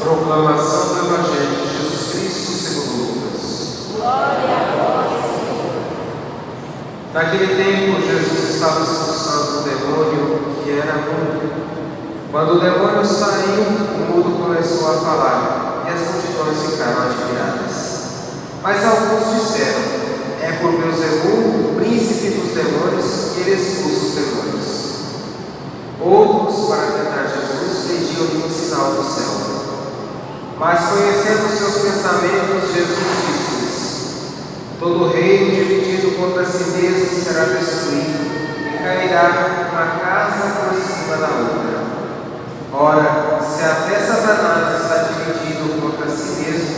Proclamação do Evangelho de Jesus Cristo segundo Lucas. Glória a vós, Senhor. Naquele tempo, Jesus estava expulsando o demônio que era mudo. Quando o demônio saiu, o mudo começou a falar, e as multidões ficaram admiradas. Mas alguns disseram: é por Beelzebul, príncipe dos demônios, que ele expulsa os demônios. Outros, para tentar Jesus, pediam-lhe um sinal do céu. Mas, conhecendo seus pensamentos, Jesus disse-lhes: todo reino dividido contra si mesmo será destruído, e cairá uma casa por cima da outra. Ora, se até Satanás está dividido contra si mesmo,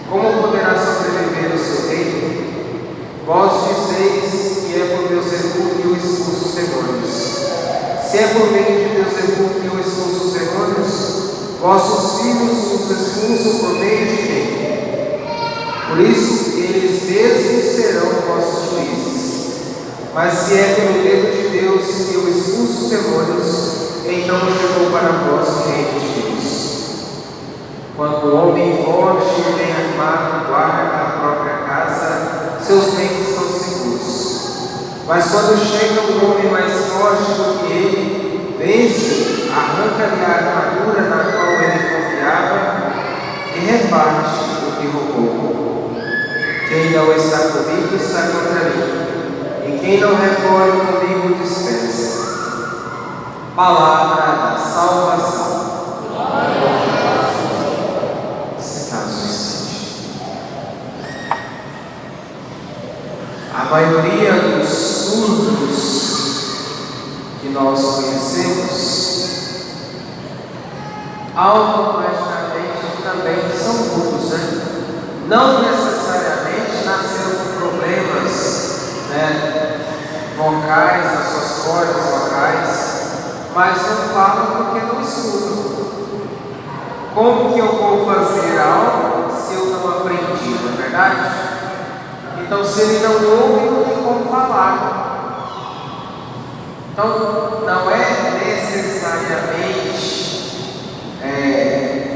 como poderá sobreviver o seu reino? Vós dizeis que é por Beelzebul que eu expulso os demônios. Se é por meio de Beelzebul que eu expulso os demônios, vossos filhos os expulsam por meio de quem? Por isso, eles mesmos serão vossos juízes. Mas se é pelo dedo de Deus que eu expulso os demônios, então chegou para vós o reino de Deus. Quando o homem forte e bem armado guarda a própria casa, seus bens estão seguros. Mas quando chega um homem mais forte do que ele, vence, arranca-lhe a armadura na qual ele confiava e reparte o que roubou. Quem não está comigo está contra mim, e quem não recolhe comigo dispensa. Palavra da salvação. A maioria dos surdos que nós conhecemos, automaticamente também são mudos, né? Não necessariamente nasceram com problemas, vocais, nas suas cordas vocais, mas não falam porque não escutam. Como que eu vou fazer algo se eu não aprendi, não é verdade? Então, se ele não ouve, não tem como falar. Então, não é necessariamente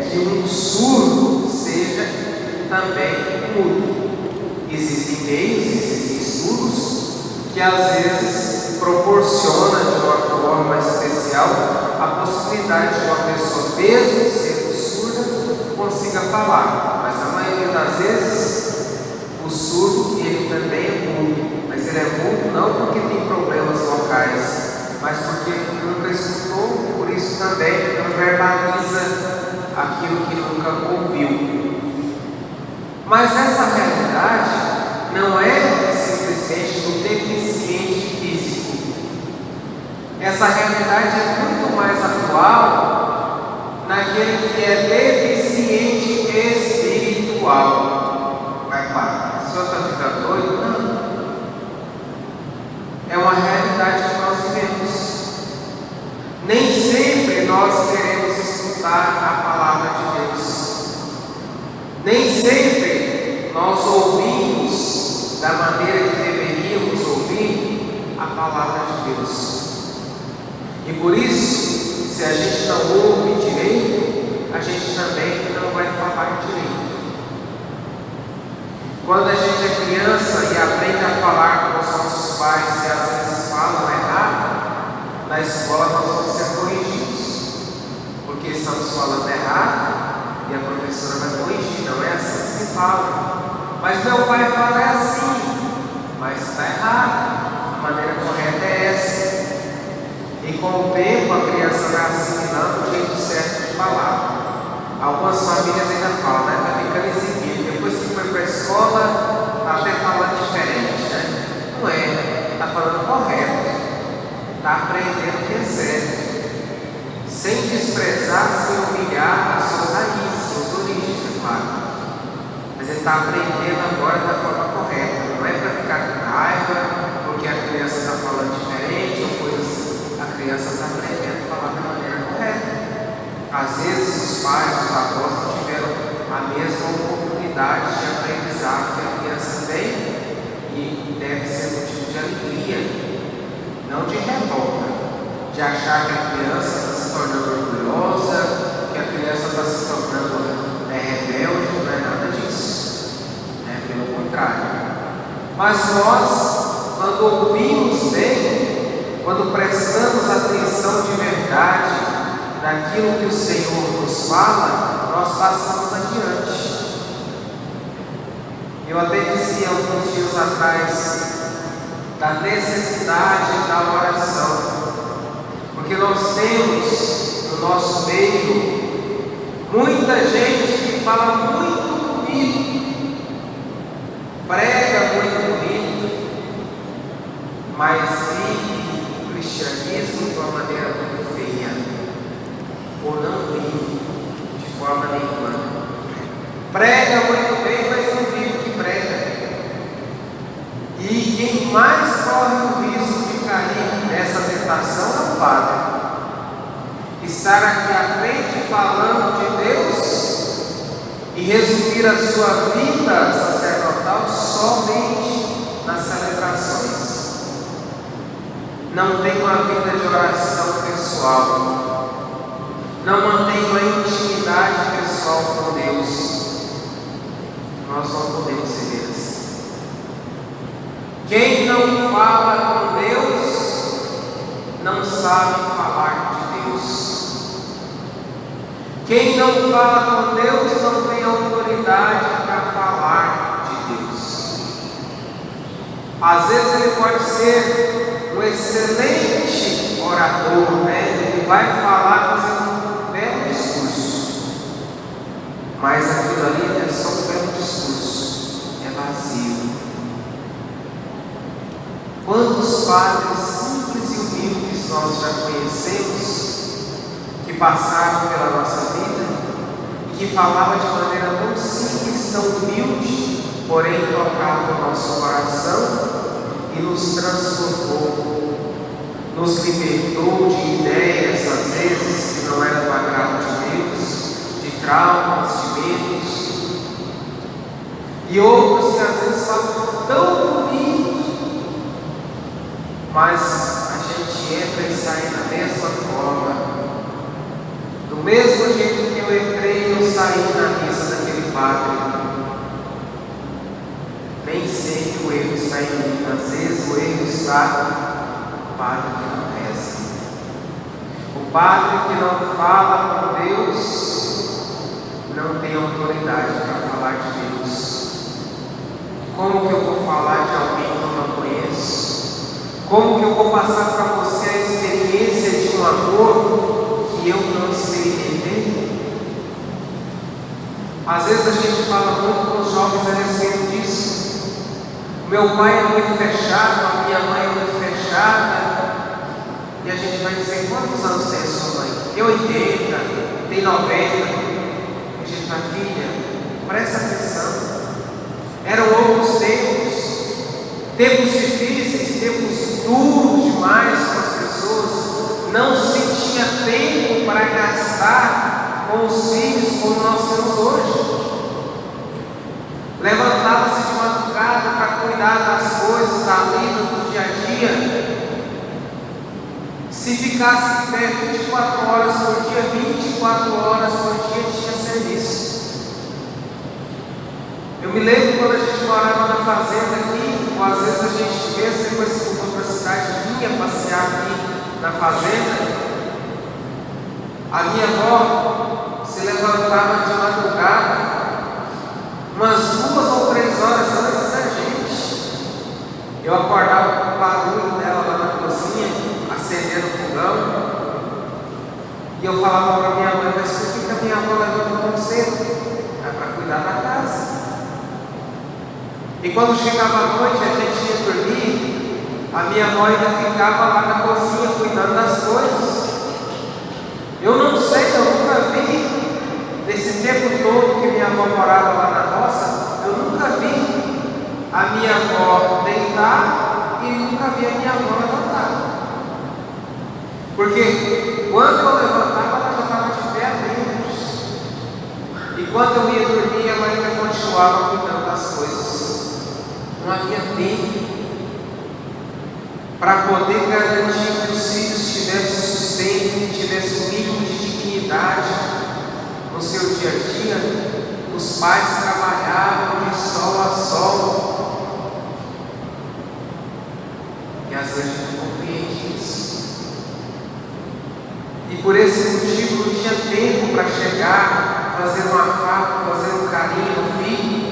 que um surdo seja também mudo. Existem meios, existem estudos que às vezes proporcionam de uma forma especial a possibilidade de uma pessoa, mesmo sendo surda, consiga falar. Mas a maioria das vezes, o surdo, ele também é mudo, mas ele é mudo não porque tem problemas vocais, mas porque nunca escutou, por isso também não verbaliza aquilo que nunca ouviu. Mas essa realidade não é simplesmente do deficiente físico. Essa realidade é muito mais atual naquele que é deficiente espiritual. Vai para. O senhor está ficando doido? Não. É uma realidade que nós vivemos. Nem sempre nós queremos escutar a palavra de Deus. Nem sempre nós ouvimos da maneira que deveríamos ouvir a palavra de Deus. E por isso, se a gente não ouve direito, a gente também não vai falar direito. Quando a gente é criança e aprende a falar com os nossos pais e às vezes falam errado, na escola nós vamos ser corrigidos, porque estamos falando errado e a professora vai corrigir. Não é assim que se fala. Mas meu pai fala é assim, mas está errado. A maneira correta é essa. E com o tempo a criança vai assimilando o jeito certo de falar. Algumas famílias ainda falam, está ficando exibido. Depois que foi para a escola, está até falando diferente, né? Não é, está falando correto, está aprendendo o que é certo, sem desprezar, sem humilhar as suas raízes, suas origens, é claro. Mas ele está aprendendo agora da forma correta, não é para ficar com raiva, porque a criança está falando diferente ou coisa assim. A criança está aprendendo a falar da maneira correta. Às vezes os pais, os avós não tiveram a mesma oportunidade de aprendizado que a criança tem e deve ser motivo de alegria, não de revolta, de achar que a criança está se tornando orgulhosa, que a criança está se tornando Mas nós, quando ouvimos bem, quando prestamos atenção de verdade naquilo que o Senhor nos fala, nós passamos adiante. Eu até dizia alguns dias atrás da necessidade da oração, porque nós temos no nosso meio muita gente que fala muito bonito, prega muito bonito, mas vive o cristianismo de uma maneira muito feia, ou não vive de forma nenhuma. Prega muito bem, mas não vive o que prega. E quem mais corre o risco de cair nessa tentação é o padre. Estar aqui à frente falando de Deus e resumir a sua vida sacerdotal somente nas celebrações. Não tem uma vida de oração pessoal. Não mantém uma intimidade pessoal com Deus. Nós não podemos ser assim. Quem não fala com Deus, não sabe falar de Deus. Quem não fala com Deus, não tem autoridade para falar de Deus. Às vezes ele pode ser um excelente orador, Ele vai falar fazendo um belo discurso, mas aquilo ali é só um belo discurso, é vazio. Quantos padres simples e humildes nós já conhecemos, que passaram pela nossa vida e que falavam de maneira tão simples, tão humilde, porém tocava o nosso coração e nos transformou, nos libertou de ideias, às vezes, que não eram do agrado de Deus, de traumas, de medos, e outros que às vezes falam tão bonito, mas a gente entra e sai da mesma forma. Do mesmo jeito que eu entrei e eu saí na missa daquele padre. Nem sempre o erro está em mim, às vezes o erro está no padre que não reza. O padre que não fala com Deus não tem autoridade para falar de Deus. Como que eu vou falar de alguém que eu não conheço? Como que eu vou passar para você a experiência de um amor que eu não experimentei? Às vezes a gente fala muito com os jovens a respeito disso. O meu pai é muito fechado, a minha mãe é muito fechada. E a gente vai dizer, quantos anos tem a sua mãe? Tem 80, tem 90. A gente vai, filha, presta atenção. Eram outros tempos difíceis, tempos duros demais com as pessoas. Não se tinha tempo para gastar com os filhos como nós temos hoje. Levantava-se de madrugada para cuidar das coisas da vida do dia a dia. Se ficasse em pé 24 horas por dia, 24 horas por dia tinha serviço. Eu me lembro quando a gente morava na fazenda aqui, ou às vezes a gente mesmo depois que mudou para a cidade, vinha passear aqui na fazenda. A minha avó se levantava de madrugada, umas 2 ou 3 horas antes da gente. Eu acordava com o barulho dela lá na cozinha, acendendo o fogão, e eu falava para minha mãe, mas por que a minha avó levanta tão cedo? É para cuidar da casa. E quando chegava a noite, a gente ia dormir, a minha avó ainda ficava lá na cozinha cuidando das coisas. Eu não sei, eu nunca vi, nesse tempo todo que minha avó morava lá na roça, eu nunca vi a minha avó deitar e nunca vi a minha avó levantar. Porque quando eu levantava, ela já estava de pé abrindo. E quando eu ia dormir, ela ainda continuava cuidando das coisas. Não havia tempo para poder garantir que os filhos tivessem sustento, tivessem um mínimo de dignidade no seu dia a dia. Os pais trabalhavam de sol a sol. a gente compreende isso. E por esse motivo não tinha tempo para chegar, fazer um afago, fazer um carinho no filho.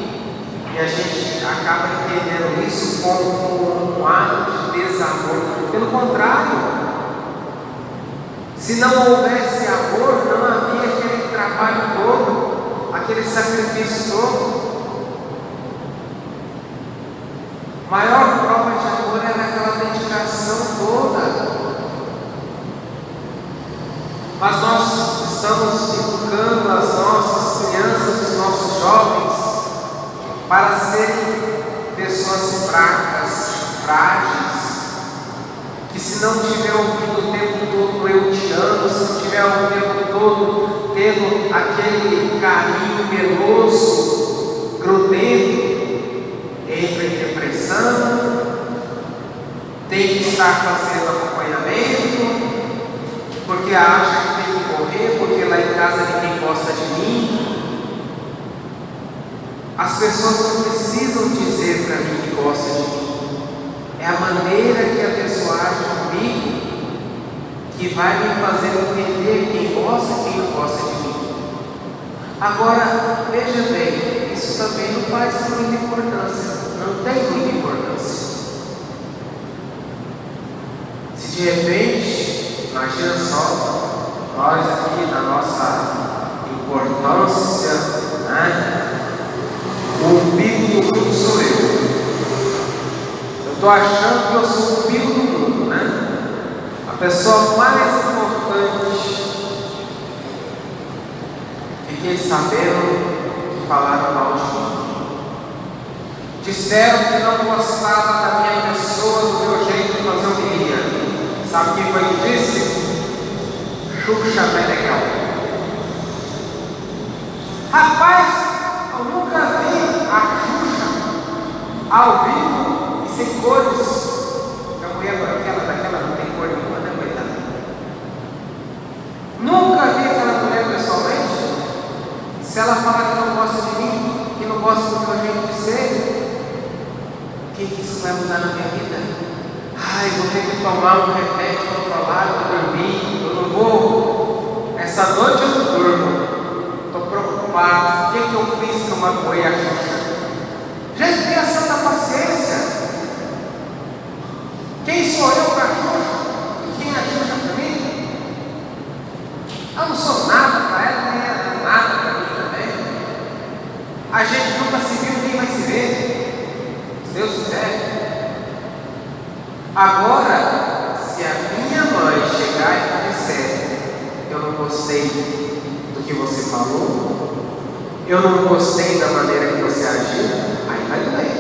E a gente acaba entendendo isso como um ato de desamor. Pelo contrário, se não houvesse amor, não havia aquele trabalho todo, aquele sacrifício todo. A maior prova de amor era aquela dedicação toda. Mas nós estamos educando as nossas crianças, os nossos jovens, para serem pessoas fracas, frágeis, que se não tiver ouvido o tempo todo eu te amo, se não tiver o tempo todo tendo aquele carinho meloso, grudento, entra em depressão, tem que estar fazendo acompanhamento, porque acha que tem que morrer, porque lá em casa ninguém gosta de mim. As pessoas não precisam dizer para mim que gostam de mim. É a maneira que a pessoa age comigo que vai me fazer entender quem gosta e quem não gosta de mim. Agora, veja bem, isso também não faz muita importância. Não tem muita importância. Se de repente, imagina só, nós aqui na nossa importância, né? O umbigo do mundo sou eu. Eu estou achando que eu sou o umbigo do mundo, né? A pessoa mais importante. Fiquei sabendo que falaram mal de mim. Disseram que não gostava da minha pessoa, do meu jeito de fazer o que queria. Sabe quem foi que disse? Xuxa Meneghel. Rapaz, eu nunca vi a Xuxa ao vivo e sem cores. A mulher daquela não tem cor nenhuma, né, coitada? Nunca vi aquela mulher pessoalmente. Se ela falar que não gosta de mim, que não gosta do meu jeito de ser, o que isso vai mudar na minha vida? Ai, vou ter que tomar um remédio controlado para dormir. Eu não vou. Essa noite eu não durmo. Estou preocupado. O que eu fiz que eu magoei a Xuxa? Gente, tenha santa paciência. Quem sou eu para a Xuxa? E quem é a Xuxa para mim? Eu não sou nada para ela, nem ela é nada para mim também. A gente nunca se viu, nem vai se ver, se Deus quiser. Agora, se a minha mãe chegar e disser: eu não gostei do que você falou, eu não gostei da maneira que você agiu, aí vai doer.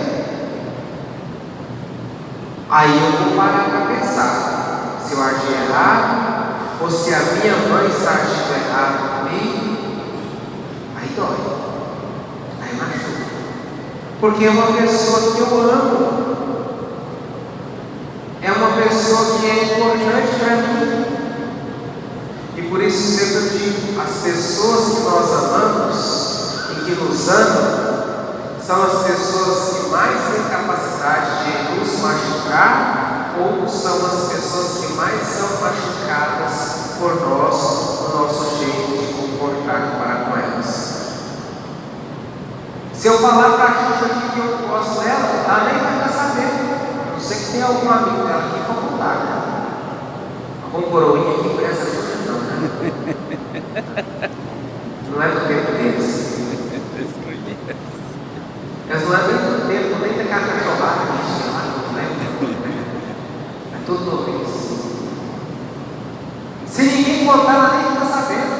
Aí eu vou parar para pensar se eu agi errado ou se a minha mãe está agindo errado comigo. Aí dói, aí machuca, porque é uma pessoa que eu amo. É uma pessoa que é importante para mim. E por isso sempre eu digo, as pessoas que nós amamos e que nos amam são as pessoas que mais têm capacidade de nos machucar ou são as pessoas que mais são machucadas por nós, no nosso jeito de comportar para com elas. Se eu falar para a Xuxa aqui que eu gosto dela, ela nem vai estar sabendo. Eu sei que tem algum amigo dela aqui para contar, né? Algum coroinha aqui com essa Xuxa não, né? Não é do tempo deles. Elas não é nem do tempo, nem daquela cachorrada que a gente tinha lá, não lembra? É tudo novo isso. Se ninguém contar, ela nem fica sabendo.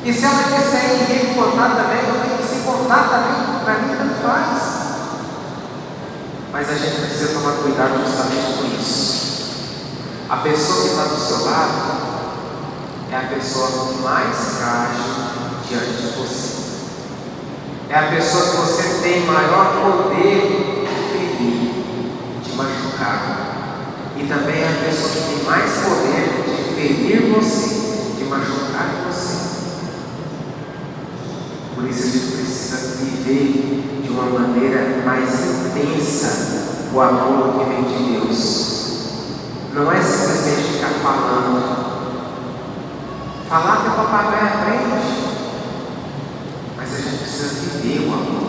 E se ela disser ninguém contar também, eu tenho que se contar também, para mim tanto faz. Mas a gente precisa tomar cuidado justamente com isso. A pessoa que está do seu lado é a pessoa mais frágil diante de você. É a pessoa que você tem maior poder de ferir, de machucar. E também é a pessoa que tem mais poder de ferir você, de machucar você. Por isso a gente precisa viver de uma maneira mais intensa o amor que vem de Deus. Não é simplesmente ficar falando. Falar que o papagaio aprende, mas a gente precisa viver o amor.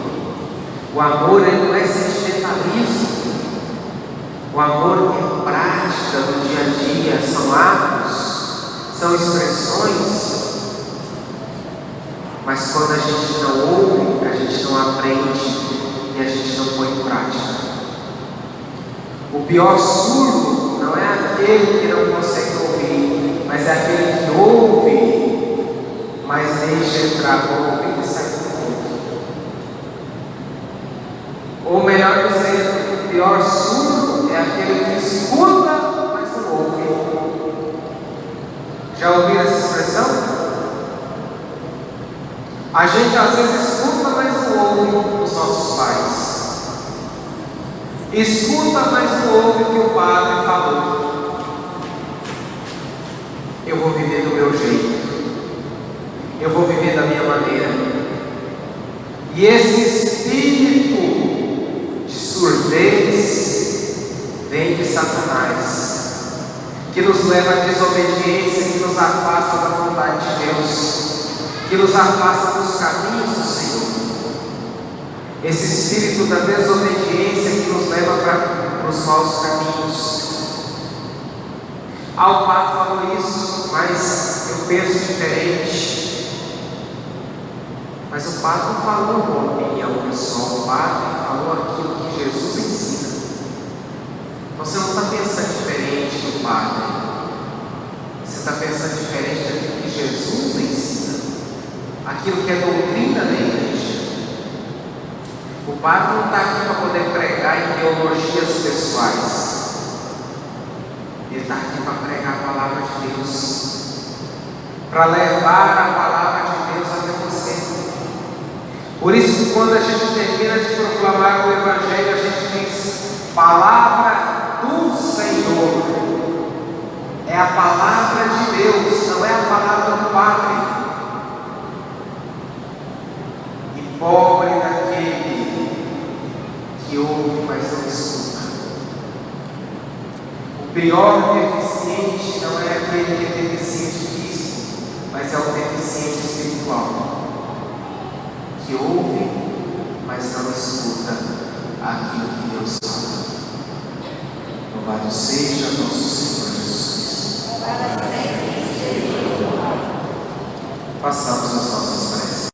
O amor não é sentimentalismo. O amor é prática do dia a dia, são atos, são expressões. Mas quando a gente não ouve, a gente não aprende e a gente não põe em prática. O pior surdo não é aquele que não consegue ouvir, mas é aquele que ouve, mas deixa entrar o ouvido e sai do mundo. Ou melhor dizendo, o pior surdo é aquele que escuta, mas não ouve. Já ouviram essa expressão? A gente às vezes escuta, mas não ouve os nossos pais. Escuta, mas não ouve o que o padre falou. Eu vou viver do meu jeito. Eu vou viver da minha maneira. E esse espírito de surdez vem de Satanás, que nos leva à desobediência, que nos afasta da vontade de Deus, que nos afasta dos caminhos do Senhor. Esse espírito da desobediência que nos leva para os maus caminhos. O Padre falou isso, mas eu penso diferente. Mas o Padre não falou uma opinião pessoal, o Padre falou aquilo que Jesus ensina. Você não está pensando diferente do Padre, você está pensando diferente daquilo que Jesus ensina, aquilo que é doutrina da igreja. O Padre não está aqui para poder pregar ideologias pessoais. Ele está aqui para pregar a palavra de Deus, para levar a palavra de Deus até você. Por isso, quando a gente termina de proclamar o Evangelho, a gente diz: palavra do Senhor. É a palavra de Deus, não é a palavra do Padre. E pobre daquele que ouve, mas não escuta. O pior deficiente não é aquele que é deficiente físico, mas é o deficiente espiritual, que ouve, mas não escuta aquilo que Deus fala. Louvado seja nosso Senhor Jesus Cristo. Passamos as nossas